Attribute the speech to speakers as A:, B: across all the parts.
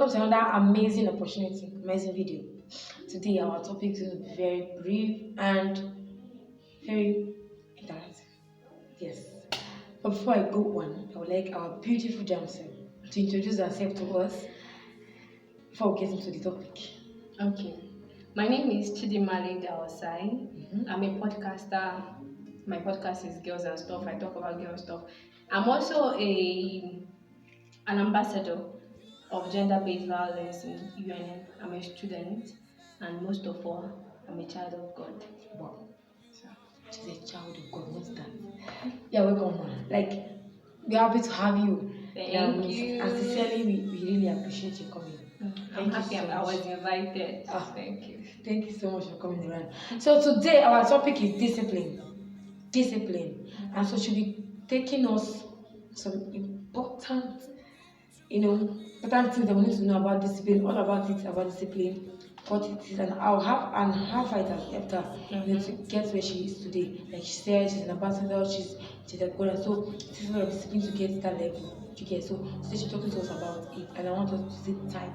A: welcome to another amazing opportunity, amazing video. Today, our topic is very brief and very interactive. Yes. But before I go on, I would like our beautiful damsel to introduce herself to us before we get into the topic.
B: Okay. My name is Chidimali Dawasai.
A: Mhm.
B: I'm a podcaster. My podcast is Girls and Stuff. I talk about girl stuff. I'm also an ambassador of gender-based violence in UNN. I'm a student, and most of all, I'm a child of God.
A: Wow. She's a child of God, not that. Yeah, welcome on. Like, we're happy to have you.
B: Thank you.
A: And sincerely, we really appreciate you coming.
B: I'm
A: Thank you
B: happy
A: so
B: I
A: much.
B: was invited.
A: Ah,
B: Thank you.
A: Thank you so much for coming around. So today our topic is discipline. Discipline. And so she'll be taking us some important, important things that we need to know about discipline, all about it, about discipline, what it is, and how far it has helped her, to get where she is today. Like she said, she's an ambassador, she's a coach, so it is a lot of discipline to get to that level. You get so today she's talking to us about it, and I want us to sit tight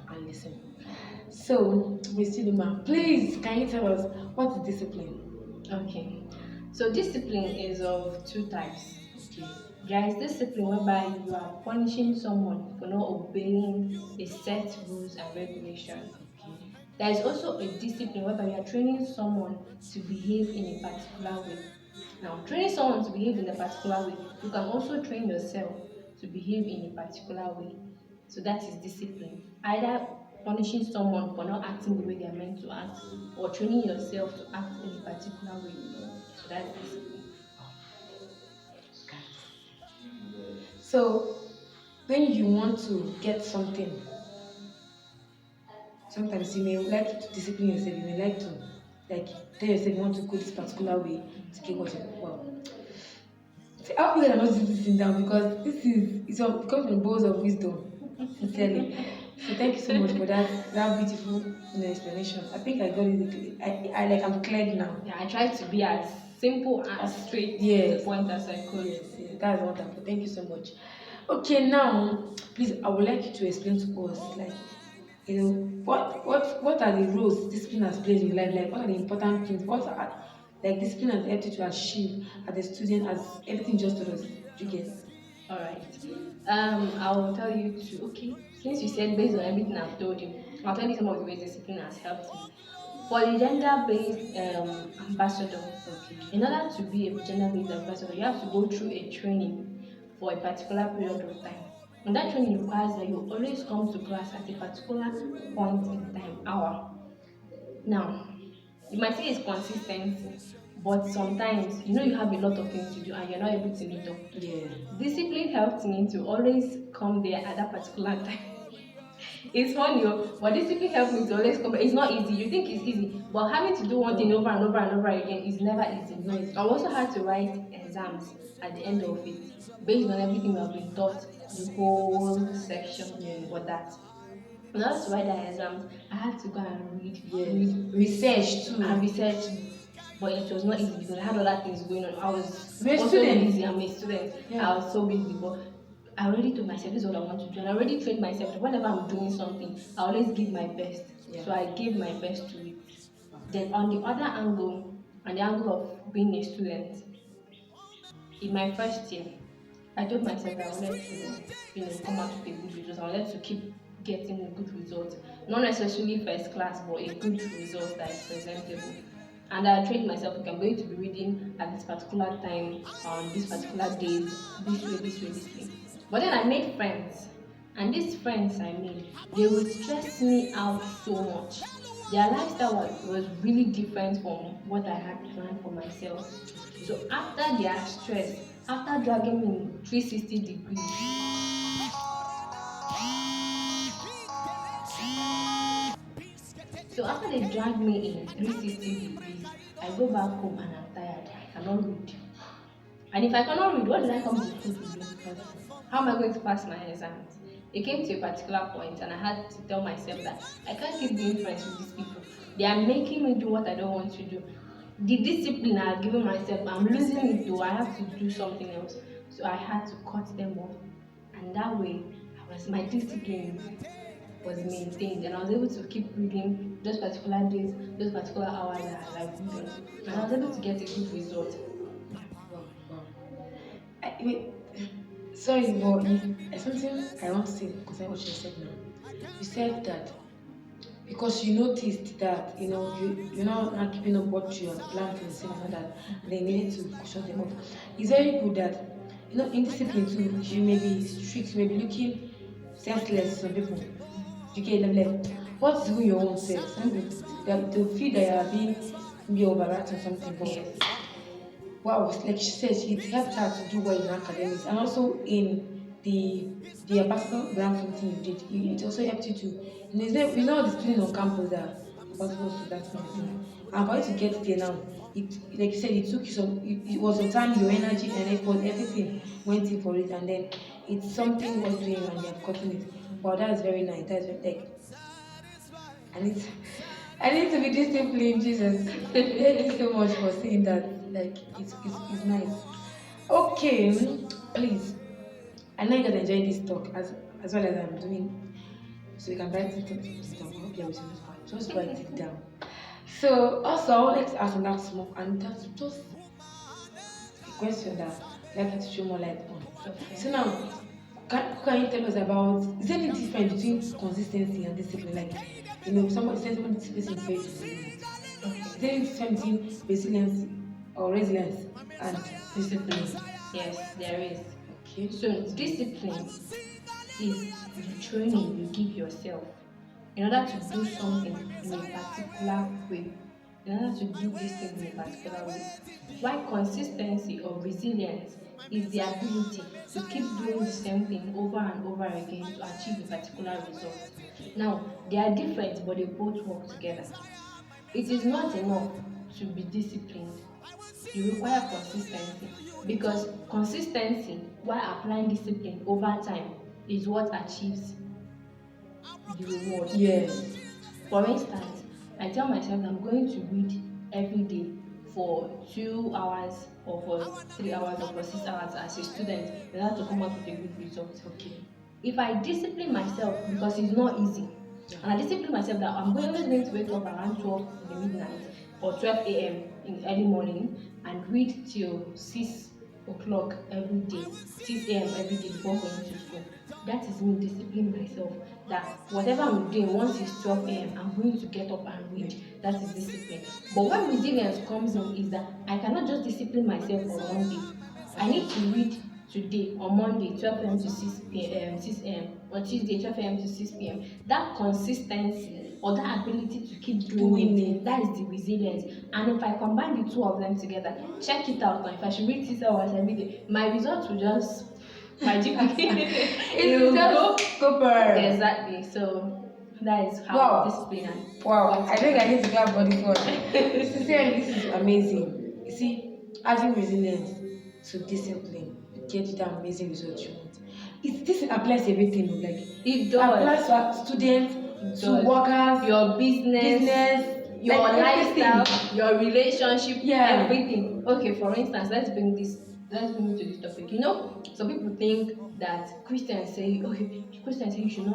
A: and listen. So, Miss Chidima, please can you tell us what is discipline?
B: Okay. So discipline is of two types.
A: Okay.
B: There is discipline whereby you are punishing someone for not obeying a set rules and regulation.
A: Okay.
B: There is also a discipline whereby you are training someone to behave in a particular way. Now, training someone to behave in a particular way, you can also train yourself to behave in a particular way. So that is discipline. Either punishing someone for not acting the way they are meant to act, or training yourself to act in a particular way. So that's discipline.
A: So, when you want to get something, sometimes you may like to discipline yourself. You may like to tell yourself you want to go this particular way to get what you want. See, I hope you guys are not sitting this thing down because it comes from the bowls of wisdom, sincerely. So thank you so much for that beautiful explanation. I think I got it. I'm cleared now.
B: Yeah, I tried to be as simple and straight to
A: Yes.
B: the point as I could.
A: Yes, that's wonderful. Thank you so much. Okay, now please, I would like you to explain to us, what are the roles discipline has played in your life? Like, what are the important things? What are discipline has helped you to achieve as a student, as everything just told us? Do you guess?
B: All right. I will tell you to. Okay, since you said based on everything I've told you, I'll tell you some of the ways discipline has helped me. For the gender-based ambassador, in order to be a gender-based ambassador, you have to go through a training for a particular period of time. And that training requires that you always come to class at a particular point in time, hour. Now, you might say it's consistency, but sometimes you have a lot of things to do and you're not able to meet up.
A: Yeah.
B: Discipline helped me to always come there at that particular time. It's funny, but discipline helped me to always come. It's not easy. You think it's easy, but having to do one thing over and over and over again is never easy.
A: Nice.
B: I also had to write exams at the end of it based on everything we have been taught, the whole section for that. In order to write that exams, I had to go and read
A: Research too.
B: and research. But it was not easy because I had other things going on. I was
A: You're a
B: also
A: student.
B: busy. I'm a student.
A: Yeah.
B: I was so busy, but I already told myself this is what I want to do. And I already trained myself that whenever I'm doing something, I always give my best.
A: Yeah.
B: So I gave my best to it. Then on the other angle, on the angle of being a student, in my first year, I told myself that I wanted to, come out with a good result. I wanted to keep getting a good result. Not necessarily first class, but a good result that is presentable. And I trained myself, okay, I'm going to be reading at this particular time, on this particular days, this way, this way, this way. But then I made friends. And these friends I made, they would stress me out so much. Their lifestyle was really different from what I had planned for myself. So after their stress, after dragging me in 360 degrees, so after they dragged me in 360 degrees, I go back home and I'm tired. I cannot read. And if I cannot read, what did I come to school to do? Because how am I going to pass my exams? It came to a particular point and I had to tell myself that I can't keep being friends with these people. They are making me do what I don't want to do. The discipline I've given myself, I'm losing it though. I have to do something else. So I had to cut them off. And that way, my discipline was maintained, and I was able to keep reading those particular days, those particular hours that I like good on, and I was able to get a good result.
A: Yeah. Wow. Wow. Wait. Sorry, but something I want to say concerning what you said now. You said that because you noticed that you're not keeping up what you have planned for yourself and all that, and then you needed to caution them up. It's very good that in discipline too. You may be strict, you may be looking senseless to some people. You get them like what's even your own self? Some people they'll feel that you are being maybe overacting or something, but
B: Yes,
A: wow, like she said, it helped her to do well in academics and also in the ambassador brand something you did. It also helped you to, it's not discipline on campus that ambassador to that kind of thing. And for you to get there now, it like you said, it took you some. It was your time, your energy, and effort, everything went in for it, and then it's something worth doing, and you have gotten it. Wow, that is very nice. That's very, like I need to, I need to be disciplined, Jesus. Thank you so much for saying that. Like it's nice. Okay, please. I know you're gonna enjoy this talk as well as I'm doing, so you can write it down. I hope you're with me. Just write it down. So also, I would like to ask another small, and that's just a question that I'd like you to show more light on.
B: okay.
A: So now, can you tell us about, is there any difference between consistency and discipline? Like, somebody says someone this person is very resilient. Is
B: Okay.
A: there any difference between resilience or resilience and discipline?
B: Yes, there is.
A: Okay.
B: So discipline is the training you give yourself in order to do something in a particular way, in order to do this thing in a particular way. While consistency or resilience is the ability to keep doing the same thing over and over again to achieve a particular result. Now, they are different, but they both work together. It is not enough to be disciplined. You require consistency, because consistency while applying discipline over time is what achieves the reward.
A: Yes.
B: For instance, I tell myself that I'm going to read every day for 2 hours or for 3 hours or for 6 hours as a student in order to come out with a good result.
A: Okay.
B: If I discipline myself, because it's not easy,
A: Yeah.
B: and I discipline myself that always going to wake up around 12 in the midnight or 12 a.m. in early morning and read till 6 o'clock every day, 6 a.m. every day before going to school. That is me disciplining myself that whatever I'm doing, once it's 12 a.m., I'm going to get up and read. That is discipline. But when resilience comes in, is that I cannot just discipline myself for one day. I need to read today on Monday 12 a.m. to 6 p.m. 6 a.m. on Tuesday 12 a.m. to 6 p.m. That consistency or that ability to keep doing
A: Doing
B: it,
A: it.
B: that is the resilience. And if I combine the two of them together, check it out now. If I should read 6 hours every day, my results will just magically it will
A: It's
B: go.
A: just super.
B: Exactly. So that is how
A: Wow.
B: discipline and
A: Wow.
B: works
A: I think I
B: together.
A: need to grab body for it. Sincerely, this is amazing. You see, adding resilience to discipline, you get that amazing result you want. This applies to everything, like
B: It
A: it applies
B: does.
A: to students,
B: It
A: to
B: does.
A: workers,
B: Your business,
A: business,
B: your
A: like
B: lifestyle,
A: everything.
B: your relationship,
A: Yeah.
B: everything. Okay, for instance, let's bring it to this topic. Some people think that Christians say, okay, Christians say you should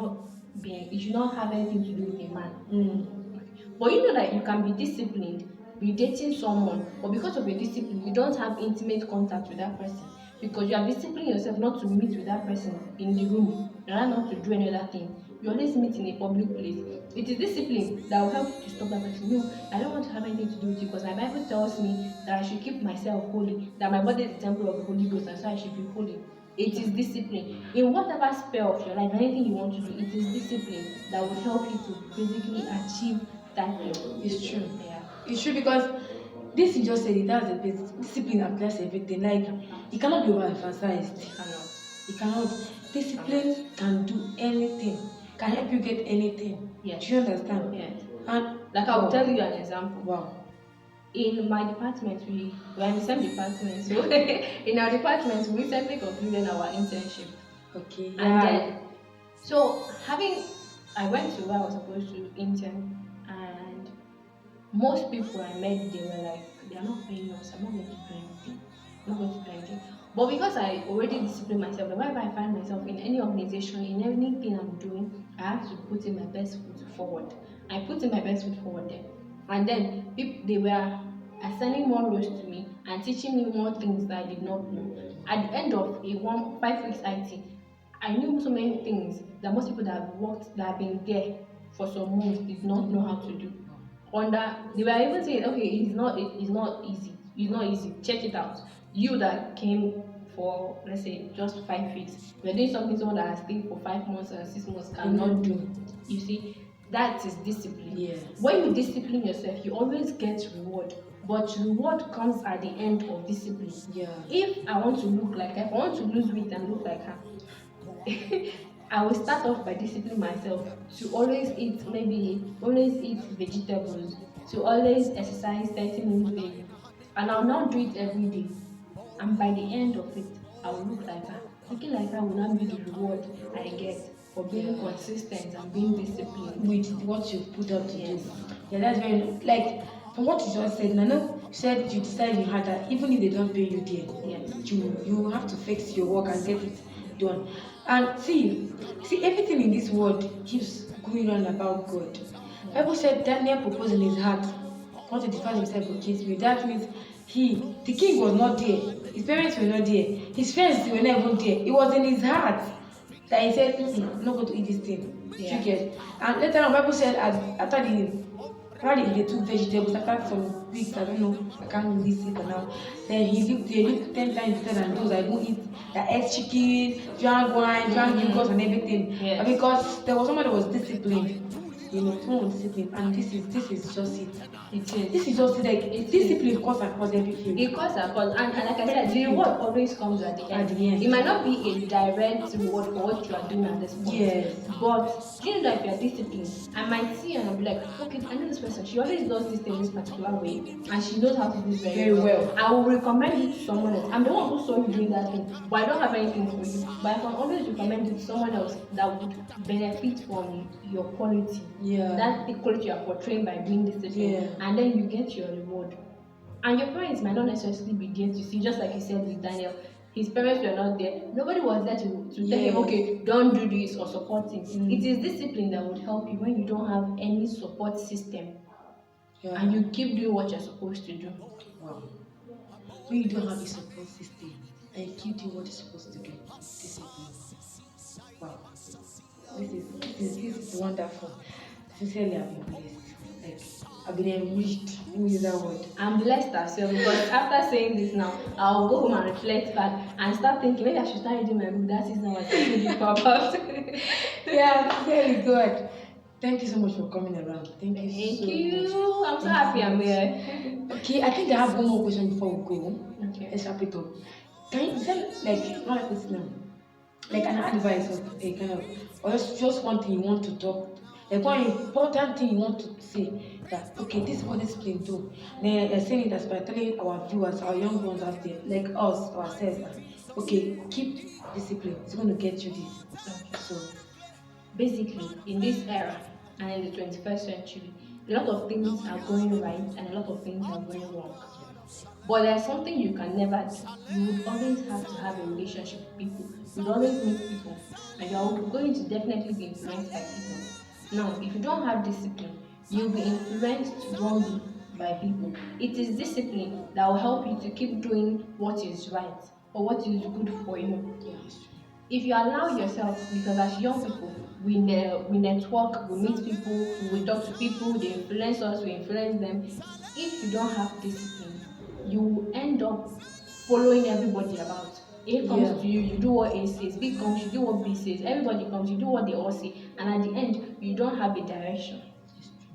B: not have anything to do with a man.
A: Mm.
B: Okay. But you know that you can be disciplined, be dating someone, but because of your discipline, you don't have intimate contact with that person because you have disciplined yourself not to meet with that person in the room, and not to do any other thing. You always meet in a public place. It is discipline that will help you to stop that person. No, I don't want to have anything to do with you because my Bible tells me that I should keep myself holy, that my body is the temple of the Holy Ghost, and so I should be holy. It is discipline. In whatever sphere of your life, anything you want to do, it is discipline that will help you to basically achieve that thing.
A: It's true.
B: Yeah.
A: It's true because this you just said it, that's the basic discipline applies to everything. Like it cannot be overemphasized.
B: You cannot.
A: It cannot. Discipline can do anything. Can help you get anything. Do
B: Yes.
A: you understand?
B: Yes.
A: And
B: Like I'll
A: wow,
B: tell you an example.
A: wow.
B: In my department, we're in the same department. So in our department, we recently concluded our internship.
A: Okay.
B: And
A: Yeah.
B: then, so I went to where I was supposed to intern, and most people I met, they were like, they are not paying us. I'm not going to do anything. I'm not going to do anything. But because I already discipline myself, whenever I find myself in any organization, in anything I'm doing, I have to put in my best foot forward. I put in my best foot forward there. And then people, they were assigning more roles to me and teaching me more things that I did not know. At the end of a 5 weeks IT, I knew so many things that most people that have worked, that have been there for some months did not know how to do. Under they were even saying, okay, it's not easy. It's not easy. Check it out. You that came for, let's say, just 5 weeks, you're doing something someone that has stayed for 5 months and 6 months cannot do. You see, that is discipline.
A: Yes.
B: When you discipline yourself, you always get reward. But reward comes at the end of discipline.
A: Yeah.
B: If I want to look like her, if I want to lose weight and look like her, I will start off by disciplining myself to always eat vegetables, to always exercise 30 minutes daily. And I'll not do it every day. And by the end of it, I will look like her. Looking like her will not be the reward I get for being consistent and being disciplined.
A: With what you put up to
B: Yes.
A: do. Yeah, that's very, like, from what you just said, Nana, you said you decided you had that even if they don't pay you there,
B: Yes.
A: you have to fix your work and get it done. And see everything in this world keeps going on about God. Bible said Daniel proposed in his heart want to define himself against me. That means the king was not there, his parents were not there, his friends were not even there. It was in his heart that he said, I'm not going to eat this thing.
B: Yeah.
A: You get? And later on, Bible said after they took vegetables, after some weeks, I don't know, I can't really see for now. Then they looked 10 times better than those that don't eat, that ate chicken, drank wine, drank yogurt and everything.
B: Yes.
A: Because there was someone that was disciplined. Someone was disciplined, and this is just it.
B: It is.
A: This is just it. Like discipline cause and cause everything.
B: It costs a cost, and like I said, the reward always comes at the end.
A: At the end.
B: It might not be a direct reward for what you are doing at this point.
A: Yes.
B: But do you know that if you are disciplined, I might see and I'll be like, okay, I know this person. She always does this thing this particular way, and she knows how to do this very well. I will recommend it to someone else. I'm the one who saw you doing that thing, but I don't have anything for you. But I can always recommend it to someone else that would benefit from your quality.
A: Yeah.
B: That's the quality you are portraying by being disciplined.
A: Yeah.
B: And then you get your reward. And your parents might not necessarily be there to see, just like you said with Daniel. His parents were not there. Nobody was there to tell him, okay, don't do this or support him. It is discipline that would help you when you don't have any support system. Yeah. And you keep doing what you're supposed to do.
A: Wow. When you don't have a support system and you keep doing what you're supposed to do, discipline. Wow. This is wonderful. Sincerely, I've been blessed. Like, I've been enriched. Let me use that word.
B: I'm blessed as well, because after saying this now, I'll go home and reflect back and start thinking maybe I should start reading my book. That is not what I told you about.
A: Yeah, very good. Thank you so much for coming around. Thank you.
B: Thank you. I'm so happy I'm here.
A: Okay, I think I have one more question before we go.
B: Okay.
A: Let's wrap it up. Can you tell, like, one question, like an advice or a kind of, or just one thing you want to talk, like one important thing you want to say, that okay, this is what discipline do. Then you're saying it as by telling our viewers, our young ones out there, like us, ourselves, that, okay, keep discipline. It's going to get you this.
B: Okay. So basically, in this era and in the 21st century, a lot of things are going right and a lot of things are going wrong. But there's something you can never do. You would always have to have a relationship with people. You would always meet people, and you're going to definitely be influenced by people. Now, if you don't have discipline, you'll be influenced wrongly by people. It is discipline that will help you to keep doing what is right or what is good for you. If you allow yourself, because as young people, we network, we meet people, we talk to people, they influence us, we influence them. If you don't have discipline, you end up following everybody about. A comes to you, you do what A says. B comes, you do what B says. Everybody comes, you do what they all say. And at the end, you don't have a direction.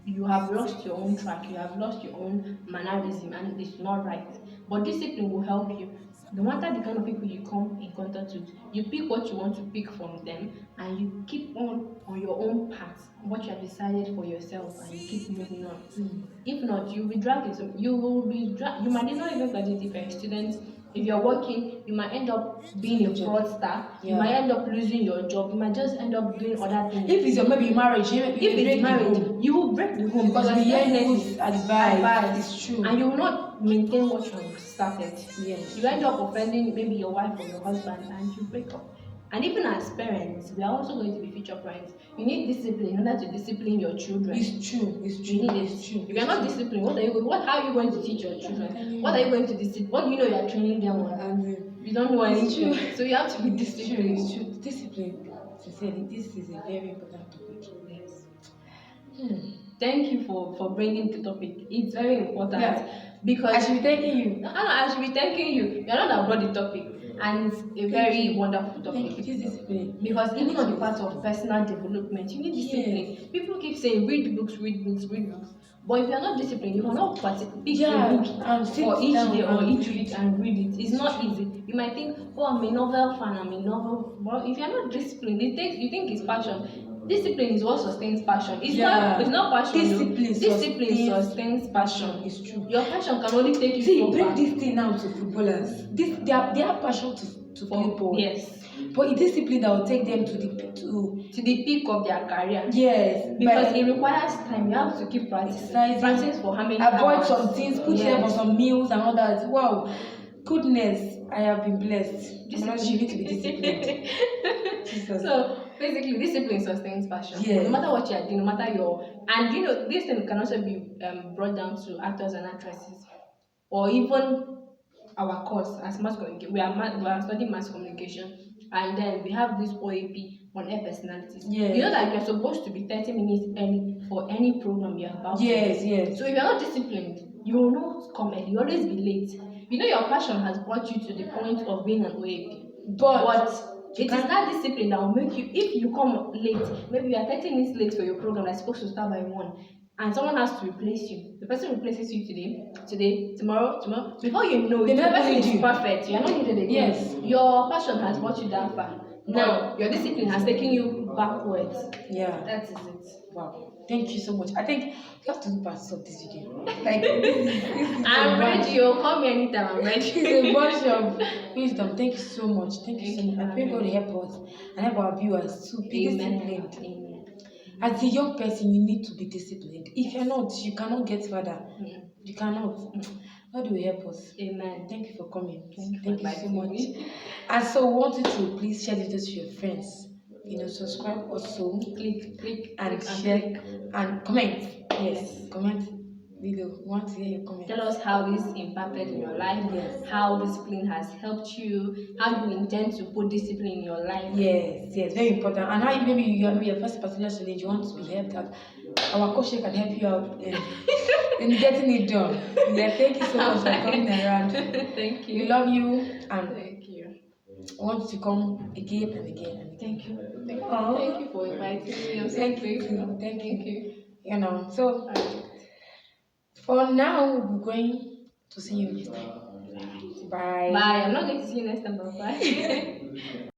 B: You have lost your own track, you have lost your own mannerism, and it's not right. But discipline will help you. No matter the kind of people you come in contact with, you pick what you want to pick from them, and you keep on your own path, what you have decided for yourself, and you keep moving on. If not, you'll be dragged. You might not even graduate if you're a student. If you're working, you might end up being a fraudster. You might end up losing your job. You might just end up doing other things.
A: If it's maybe marriage,
B: if it's marriage, you will break the home
A: because we hear advice. It's true.
B: And maintain what you started.
A: Yes.
B: You end up offending maybe your wife or your husband, and you break up. And even as parents, we are also going to be future parents. You need discipline in order to discipline your children.
A: It's true. It's
B: You
A: true.
B: need
A: It's
B: it.
A: true.
B: If you're not disciplined, how are you going to teach your children? What are you going to discipline? What do you know you are training them on?
A: And
B: You don't know
A: it's
B: anything.
A: true.
B: So you have to be
A: It's true.
B: disciplined.
A: It's true. Discipline. Sincerely, this is a very important topic.
B: Yes.
A: Hmm.
B: Thank you for bringing the topic. It's very important.
A: Yeah.
B: Because
A: I should be thanking you.
B: no, I should be thanking you. You're not that brought the topic, and it's a very wonderful topic.
A: Thank you. This discipline.
B: Because even on the part of personal development, you need discipline.
A: Yes.
B: People keep saying read books, read books, read books. But if you're not disciplined, you cannot pick
A: Yeah,
B: a book
A: and sit
B: for each
A: down
B: day or
A: and
B: each
A: read.
B: week and read it. It's not easy. You might think, oh, I'm a novel fan, I'm a novel. But if you're not disciplined, you think it's passion. Discipline is what sustains passion. It's not passion. Discipline sustains passion.
A: It's true.
B: Your passion can only take you
A: See,
B: so
A: bring
B: far.
A: this thing now to footballers. They have passion to play ball.
B: Yes.
A: But a discipline that will take them to
B: the peak of their career.
A: Yes.
B: Because it requires time. You have to keep practicing. Practice for how many
A: avoid
B: hours?
A: some things, put them on some meals and all that. Wow. Goodness, I have been blessed. You need to be disciplined.
B: So basically, discipline sustains passion.
A: Yes.
B: No matter what you are doing, no matter this thing can also be brought down to actors and actresses, or even our course as mass communication. We are studying mass communication, and then we have this OAP on air personalities.
A: Yes.
B: You know that you're supposed to be 30 minutes early for any program you're about to.
A: Yes.
B: So if you're not disciplined, you will not come early. You always be late. You know your passion has brought you to the point of being an OAP. But it is that discipline that will make you, if you come late, maybe you are 30 minutes late for your program that's supposed to start by 1, and someone has to replace you. The person replaces you today, tomorrow. Before you know it, the person is perfect. You are not needed again.
A: Yes.
B: Your passion has brought you that far. Now, your discipline has taken you backwards.
A: Yeah.
B: That is it.
A: Wow. Thank you so much. I think you have to do parts of this video. Like this
B: I'm ready. You call me anytime. I'm ready.
A: It's a bunch of wisdom. Thank you so much. Thank you so much. I pray God will help us and help our viewers to be disciplined.
B: Amen.
A: As a young person, you need to be disciplined. If you're not, you cannot get further. You cannot. God will help us.
B: Amen.
A: Thank you for coming.
B: Thank you
A: so much. And so, we want you to please share this to your friends. Subscribe also.
B: Click
A: and share and comment. Yes, comment below. We want to hear your comment.
B: Tell us how this impacted in your life.
A: Yes.
B: How discipline has helped you. How you intend to put discipline in your life.
A: Yes, very important. And how maybe you are your first particular challenge, you want to be helped out. Our coach can help you out in getting it done. Yeah, thank you so much for coming around.
B: Thank you.
A: We love you and
B: thank you.
A: I want you to come again and again and again.
B: Thank you. Thank you for inviting me. I'm so grateful. Thank you.
A: So for now we're going to see you next time. Bye.
B: Bye. I'm not going to see you next time, but bye.